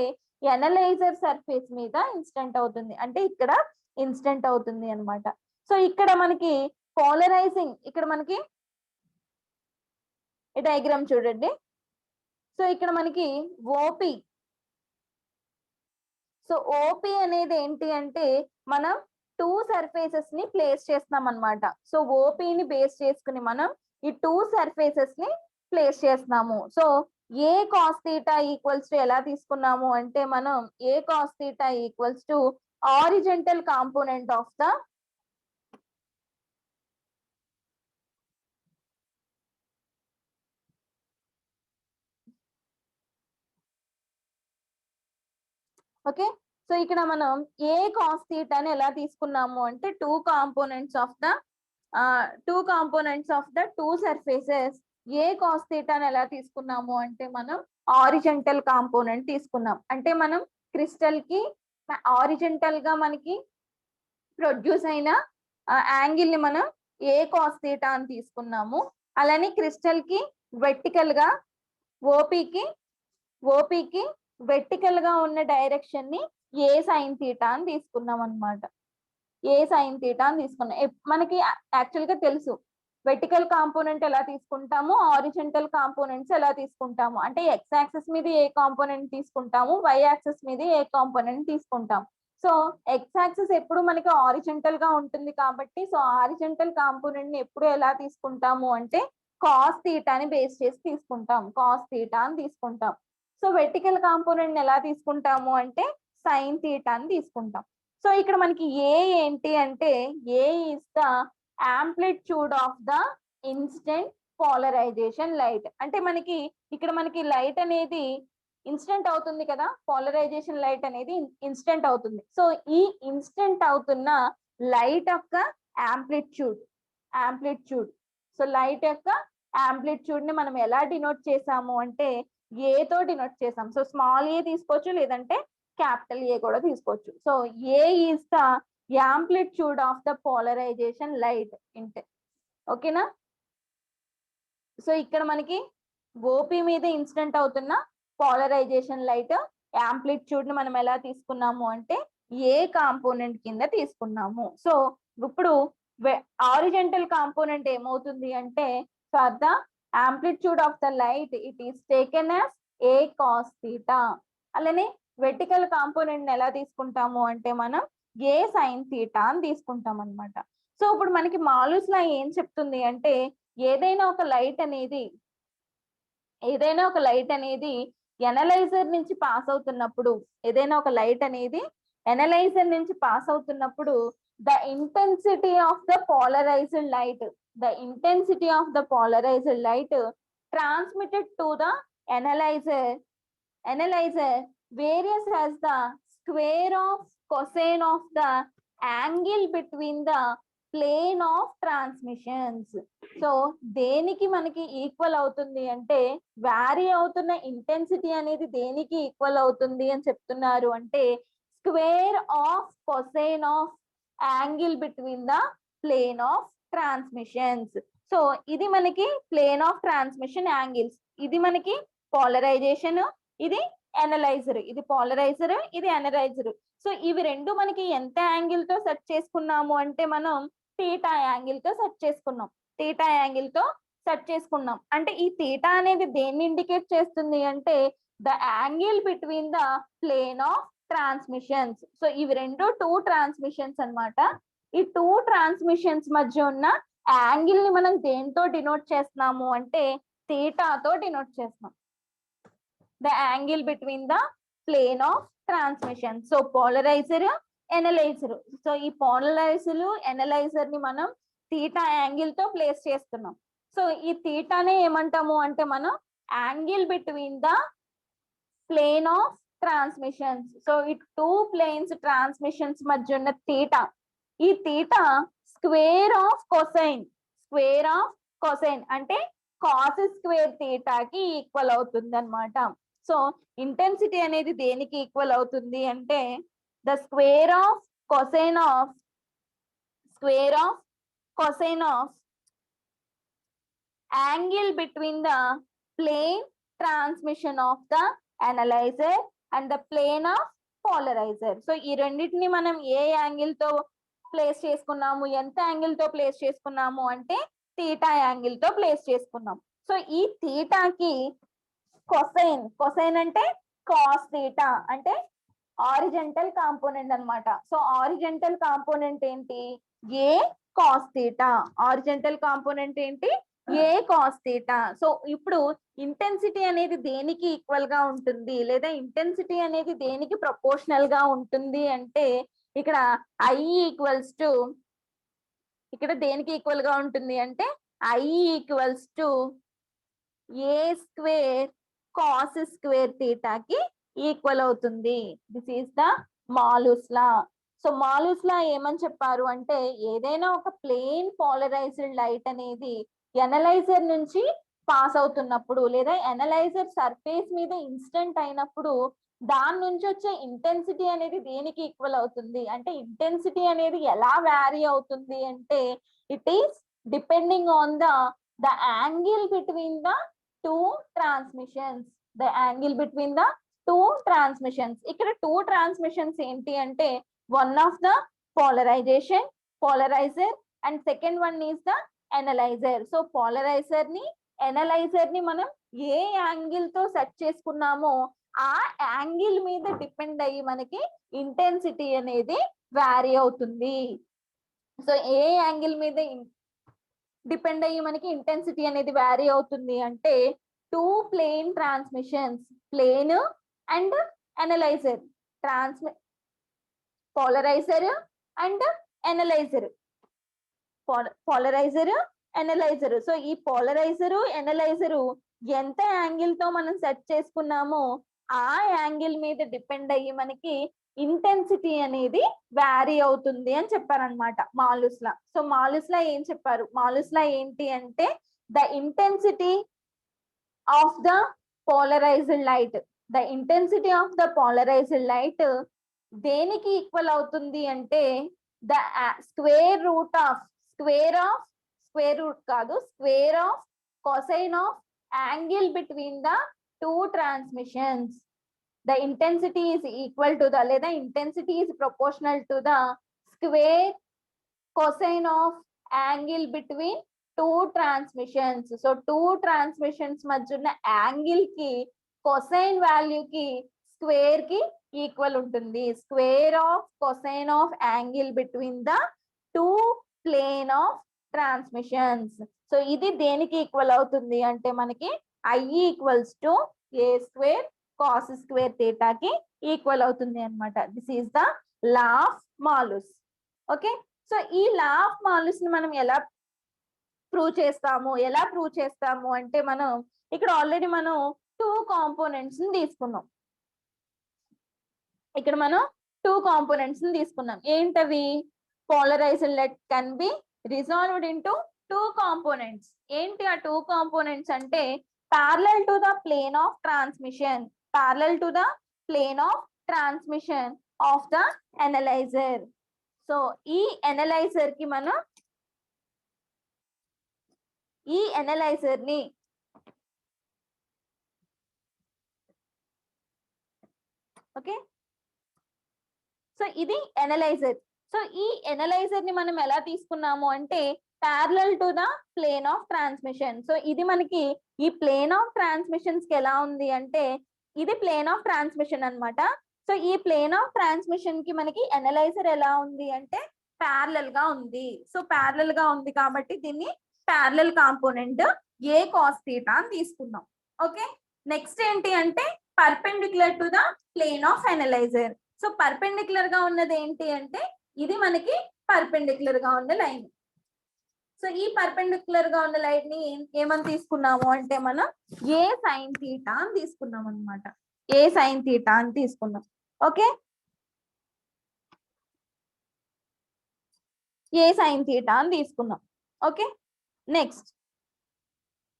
[SPEAKER 1] ఎనలైజర్ సర్ఫేస్ మీద ఇన్స్టెంట్ అవుతుంది, అంటే ఇక్కడ ఇన్స్టెంట్ అవుతుంది అన్నమాట. సో ఇక్కడ మనకి పోలరైజింగ్, ఇక్కడ మనకి ఈ డయాగ్రామ్ చూడండి. సో ఇక్కడ మనకి ఓపి, సో ఓపి అనేది ఏంటి అంటే మనం టూ సర్ఫేసెస్ ని ప్లేస్ చేస్తున్నాం అన్నమాట. సో ఓపీని బేస్ చేసుకుని మనం ఈ టూ సర్ఫేసెస్ ని ప్లేస్ చేస్తున్నాము. So A cos theta equals to ఎలా తీసుకున్నాము అంటే మనం A cos theta equals to horizontal component of the okay. So ఇక్కడ మనం ఏ కాస్ థీటాని ఎలా తీసుకున్నాము అంటే two components of the two surfaces A cos థీటాని ఎలా తీసుకున్నాము అంటే మనం హారిజాంటల్ కాంపోనెంట్ తీసుకున్నాం. అంటే మనం క్రిస్టల్ కి హారిజాంటల్ గా మనకి ప్రొడ్యూస్ అయిన యాంగిల్ ని మనం ఏ కాస్ థీటా అని తీసుకున్నాము. అలానే క్రిస్టల్ కి వెర్టికల్ గా ఓపీకి వెర్టికల్ గా ఉన్న డైరెక్షన్ ని ఏ సైన్ థీటా అని తీసుకున్నాం అన్నమాట. ఏ సైన్ థీటా అని తీసుకున్నాం. మనకి యాక్చువల్ గా తెలుసు వెర్టికల్ కాంపోనెంట్ ఎలా తీసుకుంటాము, హారిజాంటల్ కాంపోనెంట్స్ ఎలా తీసుకుంటాము. అంటే ఎక్స్ యాక్సిస్ మీద ఏ కాంపోనెంట్ తీసుకుంటాము, వై యాక్సిస్ మీద ఏ కాంపోనెంట్ తీసుకుంటాం. సో ఎక్స్ యాక్సిస్ ఎప్పుడు మనకి హారిజాంటల్ గా ఉంటుంది కాబట్టి సో హారిజాంటల్ కాంపోనెంట్ ని ఎప్పుడు ఎలా తీసుకుంటాము అంటే కాస్ థీటాని బేస్ చేసి తీసుకుంటాం, కాస్ థీటా అని తీసుకుంటాం. సో వెర్టికల్ కాంపోనెంట్ ఎలా తీసుకుంటాము అంటే సైన్ థీటా అని తీసుకుంటాం. సో ఇక్కడ మనకి ఏ ఏంటి అంటే A is the amplitude of the incident polarization light. అంటే మనకి ఇక్కడ మనకి లైట్ అనేది ఇన్స్టెంట్ అవుతుంది కదా, పోలరైజేషన్ లైట్ అనేది ఇన్స్టెంట్ అవుతుంది. సో ఈ ఇన్స్టెంట్ అవుతున్న లైట్ యొక్క యాంప్లిట్యూడ్ సో లైట్ యొక్క యాంప్లిట్యూడ్ ని మనం ఎలా డినోట్ చేసాము అంటే ఏ తో డినోట్ చేసాం. సో స్మాల్ ఏ తీసుకోవచ్చు, లేదంటే క్యాపిటల్ ఏ కూడా తీసుకోవచ్చు. So A is the amplitude of the polarisation light ఇంటే, ఓకేనా. సో ఇక్కడ మనకి ఓపీ మీద ఇన్సిడెంట్ అవుతున్న పోలరైజేషన్ లైట్ యాంప్లిట్యూడ్ ని మనం ఎలా తీసుకున్నాము అంటే ఏ కాంపోనెంట్ కింద తీసుకున్నాము. సో ఇప్పుడు హారిజాంటల్ కాంపోనెంట్ ఏమవుతుంది అంటే for the amplitude of the light it is taken as a cos theta. అలానే వెర్టికల్ కాంపోనెంట్ ఎలా తీసుకుంటాము అంటే మనం ఏ సైన్ థీటా అని తీసుకుంటాం అన్నమాట. సో ఇప్పుడు మనకి మాలూస్ లా ఏం చెప్తుంది అంటే ఏదైనా ఒక లైట్ అనేది ఎనలైజర్ నుంచి పాస్ అవుతున్నప్పుడు, the intensity of the polarized light transmitted to the analyzer varies as the square of cosine of the angle between the plane of transmissions. So దేనికి మనకి ఈక్వల్ అవుతుంది అంటే వ్యారీ అవుతున్న ఇంటెన్సిటీ అనేది దేనికి ఈక్వల్ అవుతుంది అని చెప్తున్నారు అంటే square of cosine of angle between the plane of transmissions. So ఇది మనకి ప్లేన్ ఆఫ్ ట్రాన్స్మిషన్ యాంగిల్స్, ఇది మనకి పోలరైజేషన్, ఇది ఎనలైజర్, ఇది పోలరైజర్, ఇది ఎనలైజర్. సో ఇవి రెండు మనకి ఎంత యాంగిల్ తో సెట్ చేసుకున్నాము అంటే మనం థీటా యాంగిల్ తో సెట్ చేసుకున్నాం. అంటే ఈ థీటా అనేది దేన్ని ఇండికేట్ చేస్తుంది అంటే the angle between the plane of transmissions. So ఇవి రెండు టూ ట్రాన్స్మిషన్స్ అన్నమాట. ఈ టూ ట్రాన్స్మిషన్స్ మధ్య ఉన్న యాంగిల్ ని మనం దేంతో డినోట్ చేస్తున్నాము అంటే థీటాతో డినోట్ చేస్తున్నాం, the angle between the plane of transmission. So polarizer, analyzer. So ఈ పోలరైజర్ ఎనలైజర్ ని మనం థీటా యాంగిల్ తో ప్లేస్ చేస్తున్నాం. సో ఈ థీటానే ఏమంటాము అంటే మనం angle between the plane of transmissions. So ఈ టూ ప్లేన్స్ ట్రాన్స్మిషన్స్ మధ్య ఉన్న థీటా, ఈ థీటా స్క్వేర్ ఆఫ్ కొసైన్ అంటే కాస్ స్క్వేర్ థీటాకి ఈక్వల్ అవుతుంది అన్నమాట. సో ఇంటెన్సిటీ అనేది దేనికి ఈక్వల్ అవుతుంది అంటే the square of cosine of angle between the plane transmission of the analyzer and the plane of polarizer. So ఈ రెండింటిని మనం ఏ యాంగిల్ తో ప్లేస్ చేసుకున్నాము, ఎంత యాంగిల్ తో ప్లేస్ చేసుకున్నాము అంటే థీటా యాంగిల్ తో ప్లేస్ చేసుకున్నాం. సో ఈ థీటాకి కొసైన్ అంటే కాస్ థీటా అంటే ఆరిజెంటల్ కాంపోనెంట్ అన్నమాట. సో ఆరిజెంటల్ కాంపోనెంట్ ఏంటి? ఏ కాస్ థీటా. ఆరిజెంటల్ కాంపోనెంట్ ఏంటి? ఏ కాస్ థీటా. సో ఇప్పుడు ఇంటెన్సిటీ అనేది దేనికి ఈక్వల్ గా ఉంటుంది, లేదా ఇంటెన్సిటీ అనేది దేనికి ప్రపోర్షనల్ గా ఉంటుంది అంటే ఇక్కడ ఐ ఈక్వల్స్ టు, ఇక్కడ దేనికి ఈక్వల్ గా ఉంటుంది అంటే I equals to A square cos square థీటాకి ఈక్వల్ అవుతుంది. This is the Malus law. So Malus law ఏమని చెప్పారు అంటే ఏదైనా ఒక ప్లేన్ పోలరైజ్డ్ లైట్ అనేది ఎనలైజర్ నుంచి పాస్ అవుతున్నప్పుడు, లేదా ఎనలైజర్ సర్ఫేస్ మీద ఇన్స్టెంట్ అయినప్పుడు దాని నుంచి వచ్చే ఇంటెన్సిటీ అనేది దేనికి ఈక్వల్ అవుతుంది అంటే ఇంటెన్సిటీ అనేది ఎలా వ్యారీ అవుతుంది అంటే it is depending on the angle between the two transmissions. The angle between the two transmissions. ఇక్కడ టూ ట్రాన్స్మిషన్స్ ఏంటి అంటే one of the polariser and second one is the analyser. So analyser ని మనం ఏ యాంగిల్ తో సెట్ చేసుకున్నామో ఆ యాంగిల్ మీద డిపెండ్ అయ్యి మనకి ఇంటెన్సిటీ అనేది వ్యారీ అవుతుంది. సో ఏ యాంగిల్ మీద డిపెండ్ అయ్యి మనకి ఇంటెన్సిటీ అనేది వ్యారీ అవుతుంది అంటే two plane transmissions, plane and analyzer, polarizer and analyzer, analyzer. So ఈ పోలరైజరు ఎనలైజరు ఎంత యాంగిల్ తో మనం సెట్ చేసుకున్నామో ఆ యాంగిల్ మీద డిపెండ్ అయ్యి మనకి ఇంటెన్సిటీ అనేది వ్యారీ అవుతుంది అని చెప్పారనమాట మాలూస్ లా. సో మాలూస్ లా ఏం చెప్పారు? మాలూస్ లా ఏంటి అంటే the intensity of the polarized light, the intensity of the polarized light దేనికి ఈక్వల్ అవుతుంది అంటే the square root of cosine of angle between the two transmissions. The intensity is equal to the, లేదా intensity is proportional to the square cosine of angle between two transmissions. So two transmissions మధ్య ఉన్న యాంగిల్ కి cosine వాల్యూ కి స్క్వేర్ కి ఈక్వల్ ఉంటుంది. Square of cosine of angle between the two plane of transmissions. సో ఇది దేనికి ఈక్వల్ అవుతుంది అంటే మనకి I equals to A square cos square థీటాకి ఈక్వల్ అవుతుంది అన్నమాట. This is the law of Malus. Okay, so ఈ లా ఆఫ్ మాలూస్ ని మనం ఎలా ప్రూవ్ చేస్తాము అంటే మనం ఇక్కడ ఆల్రెడీ మనం టూ కాంపోనెంట్స్ ని తీసుకున్నాం. ఇక్కడ మనం టూ కాంపోనెంట్స్ ని తీసుకున్నాం. ఏంటవి? Polarized light can be resolved into two components. ఏంటి ఆ టూ కాంపోనెంట్స్ అంటే parallel to the plane of transmission of the analyzer. So ఈ ఎనలైజర్ కి మనం ఈ ఎనలైజర్ ని ఓకే, సో ఇది ఎనలైజర్. సో ఈ ఎనలైజర్ ని మనం ఎలా తీసుకున్నాము అంటే parallel to the plane of transmission. So ఇది మనకి ఈ ప్లేన్ ఆఫ్ ట్రాన్స్మిషన్స్ కి ఎలా ఉంది అంటే ఇది ప్లేన్ ఆఫ్ ట్రాన్స్మిషన్ అన్నమాట. సో ఈ ప్లేన్ ఆఫ్ ట్రాన్స్మిషన్ కి మనకి ఎనలైజర్ ఎలా ఉంది అంటే ప్యారలల్ గా ఉంది. సో ప్యారలల్ గా ఉంది కాబట్టి దీన్ని parallel component A cos theta అని తీసుకున్నాం. ఓకే, నెక్స్ట్ ఏంటి అంటే perpendicular to the plane of analyzer. So perpendicular గా ఉన్నది ఏంటి అంటే ఇది మనకి పర్పెండిక్యులర్ గా ఉన్న లైన్. సో ఈ పర్పెండిక్యులర్ గా ఉన్న లైట్ ని ఏమని తీసుకున్నాము అంటే మనం ఏ సైన్ థీటా అని తీసుకున్నాం అనమాట. ఏ సైన్ థీటా అని తీసుకున్నాం. ఓకే, ఏ సైన్ థీటా అని తీసుకున్నాం. ఓకే, నెక్స్ట్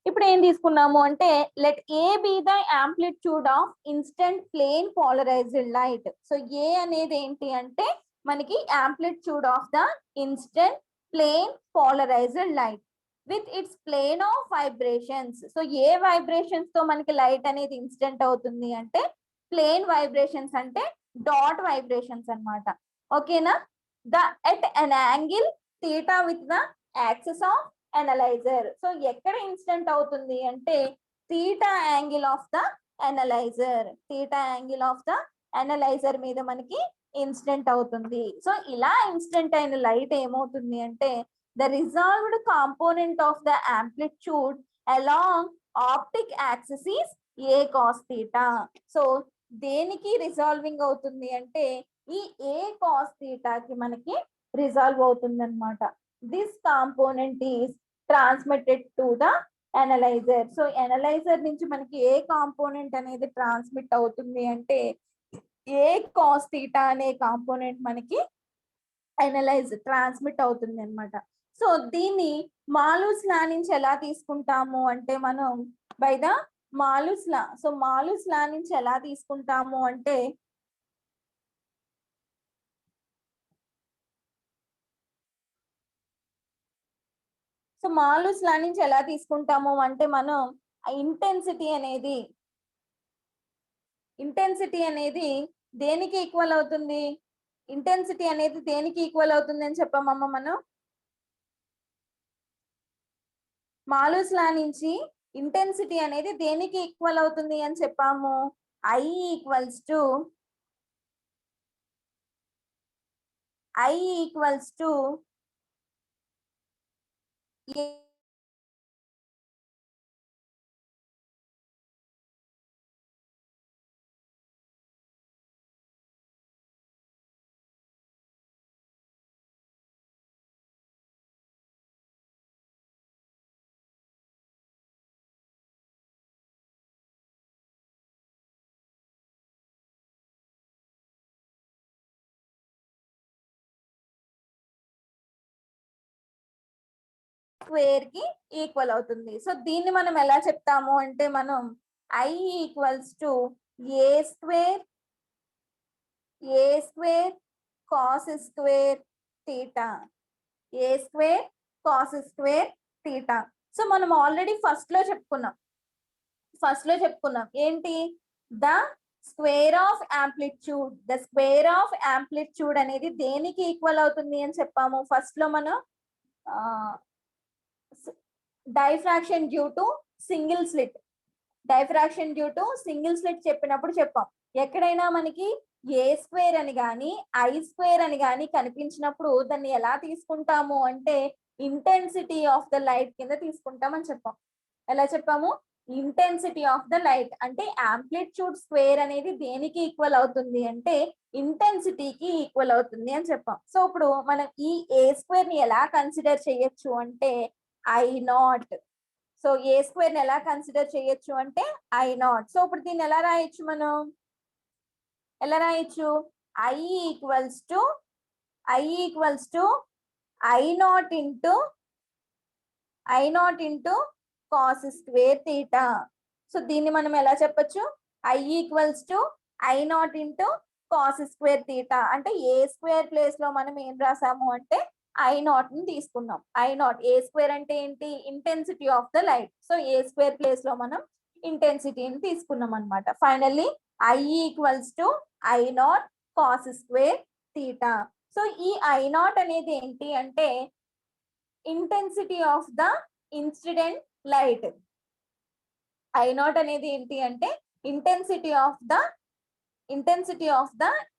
[SPEAKER 1] ఇప్పుడు ఏం తీసుకున్నాము అంటే let A be the amplitude of incident plane polarised light. So A అనేది ఏంటి అంటే మనకి amplitude of the incident plane polarised light with its plane of vibrations. So A vibrations తో మనకి లైట్ అనేది ఇన్సిడెంట్ అవుతుంది అంటే ప్లేన్ వైబ్రేషన్స్, అంటే డాట్ వైబ్రేషన్స్ అన్నమాట. ఓకేనా? The at an angle theta with the axis of analyser. So ఎక్కడ ఇన్సిడెంట్ అవుతుంది అంటే theta angle of the analyser, theta angle of the analyser మీద మనకి ఇన్సిడెంట్ అవుతుంది. సో ఇలా ఇన్సిడెంట్ అయిన లైట్ ఏమవుతుంది అంటే the resolved component of the amplitude along optic axis is a cos theta. So దేనికి రిజాల్వింగ్ అవుతుంది అంటే ఈ ఏ కాస్ థీటాకి మనకి రిజాల్వ్ అవుతుంది అనమాట. This component is transmitted to the analyser. So analyser నుంచి మనకి ఏ కాంపోనెంట్ అనేది ట్రాన్స్మిట్ అవుతుంది అంటే ఏ కాస్ థీటా అనే కాంపోనెంట్ మనకి ట్రాన్స్మిట్ అవుతుంది అనమాట. సో దీన్ని మాలూస్ లా నుంచి ఎలా తీసుకుంటాము అంటే మనం by the Malus law. So Malus లా నుంచి ఎలా తీసుకుంటాము అంటే మాలూస్ లా నుంచి ఎలా తీసుకుంటాము అంటే మనం ఇంటెన్సిటీ అనేది దేనికి ఈక్వల్ అవుతుంది, ఇంటెన్సిటీ అనేది దేనికి ఈక్వల్ అవుతుంది అని చెప్పామమ్మ మనం. మాలూస్ లా నుంచి ఇంటెన్సిటీ అనేది దేనికి ఈక్వల్ అవుతుంది అని చెప్పాము, I ఈక్వల్స్ టు స్క్వేర్ కి ఈక్వల్ అవుతుంది. సో దీన్ని మనం ఎలా చెప్తాము అంటే మనం I equals to A square cos square theta, A square cos square theta. So మనం ఆల్రెడీ ఫస్ట్ లో చెప్పుకున్నాం ఏంటి, ద స్క్వేర్ ఆఫ్ యాంప్లిట్యూడ్, అనేది దేనికి ఈక్వల్ అవుతుంది అని చెప్పాము ఫస్ట్ లో మనం, diffraction due to single slit చెప్పినప్పుడు చెప్పాం. ఎక్కడైనా మనకి ఏ స్క్వేర్ అని గాని I స్క్వేర్ అని గాని కనిపించినప్పుడు దాన్ని ఎలా తీసుకుంటాము అంటే ఇంటెన్సిటీ ఆఫ్ ద లైట్ కింద తీసుకుంటామని చెప్పాం. ఎలా చెప్పాము, ఇంటెన్సిటీ ఆఫ్ ద లైట్ అంటే యాంప్లిట్యూడ్ స్క్వేర్ అనేది దేనికి ఈక్వల్ అవుతుంది అంటే ఇంటెన్సిటీకి ఈక్వల్ అవుతుంది అని చెప్పాం. సో ఇప్పుడు మనం ఈ ఏ స్క్వేర్ ని ఎలా కన్సిడర్ చేయొచ్చు అంటే I0. సో ఏ స్క్వేర్ ని ఎలా కన్సిడర్ చేయొచ్చు అంటే I0. సో ఇప్పుడు దీన్ని ఎలా రాయొచ్చు మనం, I equals to I0 into cos square theta. So దీన్ని మనం ఎలా చెప్పొచ్చు, I equals to I0 into cos square theta. అంటే ఏ స్క్వేర్ ప్లేస్ లో మనం ఏం రాసాము అంటే I0 ని తీసుకున్నాం. ఏ స్క్వేర్ అంటే ఏంటి, intensity of the light. So A square place లో మనం ఇంటెన్సిటీని తీసుకున్నాం అనమాట. Finally I equals to I0 cos square theta. So ఈ I0 అనేది ఏంటి అంటే intensity of the incident light. I0 అనేది ఏంటి అంటే intensity of the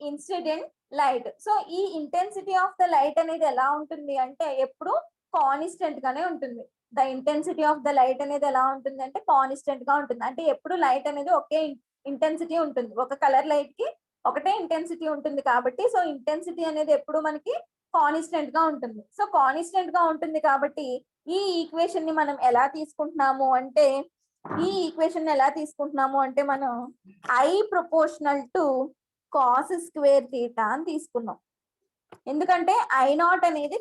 [SPEAKER 1] incident light. So ఈ ఇంటెన్సిటీ ఆఫ్ ద లైట్ అనేది ఎలా ఉంటుంది అంటే ఎప్పుడు కాన్స్టెంట్ గానే ఉంటుంది. The intensity of the light అనేది ఎలా ఉంటుంది అంటే కాన్స్టెంట్ గా ఉంటుంది. అంటే ఎప్పుడు లైట్ అనేది ఒకే ఇంటెన్సిటీ ఉంటుంది, ఒక కలర్ లైట్ కి ఒకటే ఇంటెన్సిటీ ఉంటుంది కాబట్టి సో ఇంటెన్సిటీ అనేది ఎప్పుడు మనకి కాన్స్టెంట్ గా ఉంటుంది. సో కాన్స్టెంట్ గా ఉంటుంది కాబట్టి ఈ ఈక్వేషన్ ని మనం ఎలా తీసుకుంటున్నాము అంటే మనం I proportional to cos square theta అని తీసుకున్నాం. ఎందుకంటే I0 అనేది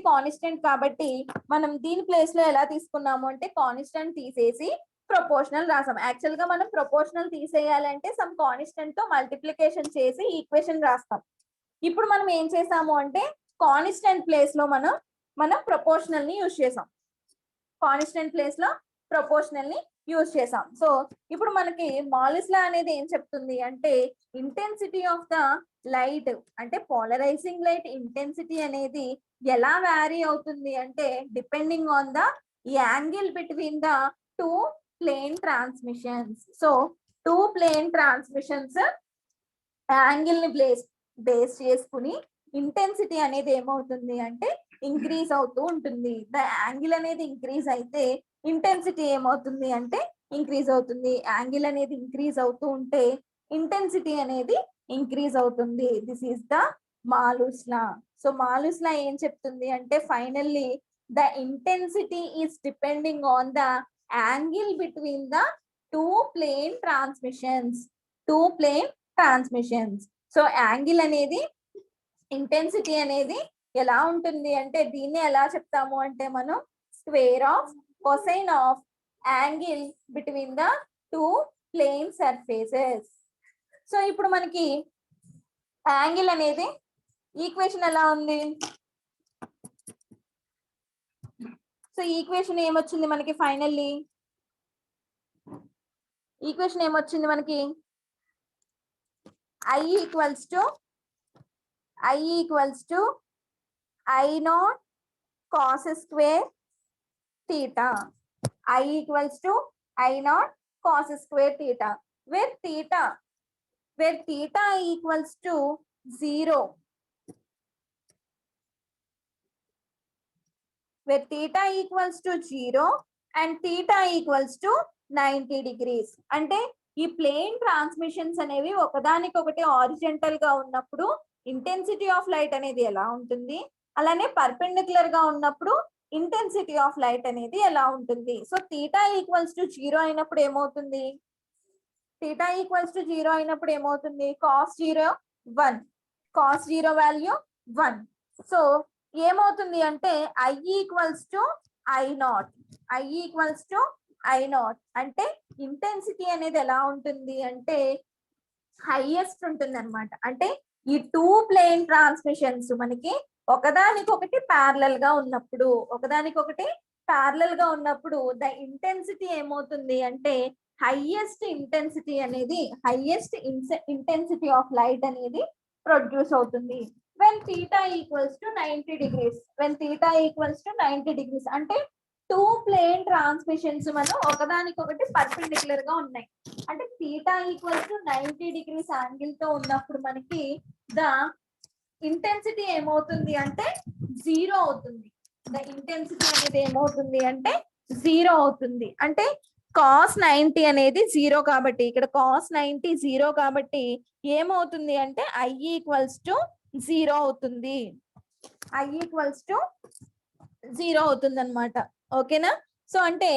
[SPEAKER 1] కాన్స్టెంట్ కాబట్టి మనం దీని ప్లేస్ లో ఎలా తీసుకున్నాము అంటే కాన్స్టెంట్ తీసేసి ప్రపోర్షనల్ రాసాం. యాక్చువల్ గా మనం ప్రపోర్షనల్ తీసేయాలంటే సమ్ కాన్స్టెంట్ తో మల్టిప్లికేషన్ చేసి ఈక్వేషన్ రాస్తాం. ఇప్పుడు మనం ఏం చేసాము అంటే కాన్స్టెంట్ ప్లేస్ లో మనం ప్రపోర్షనల్ ని యూజ్ చేసాం. కాన్స్టెంట్ ప్లేస్ లో ప్రపోర్షనల్ ని యూజ్ చేసాం. సో ఇప్పుడు మనకి మాలిస్ లా అనేది ఏం చెప్తుంది అంటే ఇంటెన్సిటీ ఆఫ్ ద లైట్ అంటే పోలరైజింగ్ లైట్ ఇంటెన్సిటీ అనేది ఎలా వ్యారీ అవుతుంది అంటే depending on the angle between the two plane transmissions. So two plane transmissions angle ని బేస్ చేసుకుని ఇంటెన్సిటీ అనేది ఏమవుతుంది అంటే ఇంక్రీజ్ అవుతూ ఉంటుంది. ద యాంగిల్ అనేది ఇంక్రీజ్ అయితే ఇంటెన్సిటీ ఏమవుతుంది అంటే ఇంక్రీజ్ అవుతుంది. యాంగిల్ అనేది ఇంక్రీజ్ అవుతూ ఉంటే ఇంటెన్సిటీ అనేది ఇంక్రీజ్ అవుతుంది. This is the Malus law. So Malus law ఏం చెప్తుంది అంటే finally the intensity is depending on the angle between the two plane transmissions. Two plane transmissions. So angle అనేది ఇంటెన్సిటీ అనేది ఎలా ఉంటుంది అంటే దీన్ని ఎలా చెప్తాము అంటే మనం square of cosine of angle between the two plane surfaces. So ఇప్పుడు మనకి యాంగిల్ అనేది ఈక్వేషన్ ఎలా ఉంది? సో ఈక్వేషన్ ఏమొచ్చింది మనకి ఫైనల్లీ? ఈక్వేషన్ ఏమొచ్చింది మనకి? I equals to I naught cos square theta. I equals to I naught cos square theta. Where theta equals to 0. Where theta equals to 0 and theta equals to 90 degrees. అంటే ఈ ప్లేన్ ట్రాన్స్మిషన్స్ అనేవి ఒకదానికొకటి హారిజంటల్ గా ఉన్నప్పుడు ఇంటెన్సిటీ ఆఫ్ లైట్ అనేది ఎలా ఉంటుంది, అలానే పర్పెండిక్యులర్ గా ఉన్నప్పుడు ఇంటెన్సిటీ ఆఫ్ లైట్ అనేది ఎలా ఉంటుంది. సో థీటా ఈక్వల్స్ టు 0 అయినప్పుడు ఏమవుతుంది? థీటా ఈక్వల్స్ టు 0 అయినప్పుడు ఏమవుతుంది? Cos 0 1, cos 0 value 1. సో ఏమవుతుంది అంటే I equals to I not. I equals to I not అంటే ఇంటెన్సిటీ అనేది ఎలా ఉంటుంది అంటే హైయెస్ట్ ఉంటుంది అనమాట. అంటే ఈ టూ ప్లేన్ ట్రాన్స్మిషన్స్ మనకి ఒకదానికొకటి ప్యారలల్ గా ఉన్నప్పుడు ద ఇంటెన్సిటీ ఏమవుతుంది అంటే హైయెస్ట్ ఇంటెన్సిటీ ఆఫ్ లైట్ అనేది ప్రొడ్యూస్ అవుతుంది. when theta equals to 90 degrees. When theta equals to 90 degrees అంటే టూ ప్లేన్ ట్రాన్స్మిషన్స్ మనం ఒకదానికొకటి పర్పెండిక్యులర్ గా ఉన్నాయి. అంటే theta equals to 90 degrees angle తో ఉన్నప్పుడు మనకి ద ఇంటెన్సిటీ ఏమవుతుంది అంటే 0 అవుతుంది. ద ఇంటెన్సిటీ అనేది ఏమవుతుంది అంటే 0 అవుతుంది. అంటే కాస్ 90 అనేది 0 కాబట్టి ఇక్కడ కాస్ 90 0 కాబట్టి ఏమవుతుంది అంటే I ఈక్వల్స్ టు 0 అవుతుంది. I ఈక్వల్స్ టు 0 అవుతుంది అనమాట. ఓకేనా? సో అంటే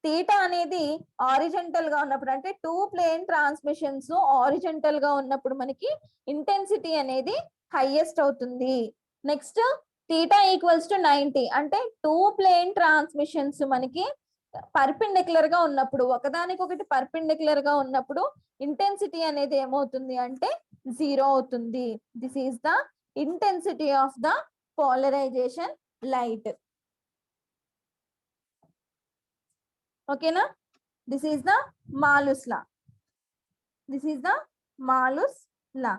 [SPEAKER 1] థీటా అనేది హారిజంటల్ గా ఉన్నప్పుడు అంటే టూ ప్లేన్ ట్రాన్స్మిషన్స్ హారిజంటల్ గా ఉన్నప్పుడు మనకి ఇంటెన్సిటీ అనేది హైయెస్ట్ అవుతుంది. నెక్స్ట్ థీటా ఈక్వల్స్ టు 90 అంటే టూ ప్లేన్ ట్రాన్స్మిషన్స్ మనకి పర్పెండిక్యులర్ గా ఉన్నప్పుడు ఒకదానికొకటి పర్పెండిక్యులర్ గా ఉన్నప్పుడు ఇంటెన్సిటీ అనేది ఏమవుతుంది అంటే 0 అవుతుంది. This is the intensity of the polarisation light. ఓకేనా? This is the Malus law. This is the Malus law.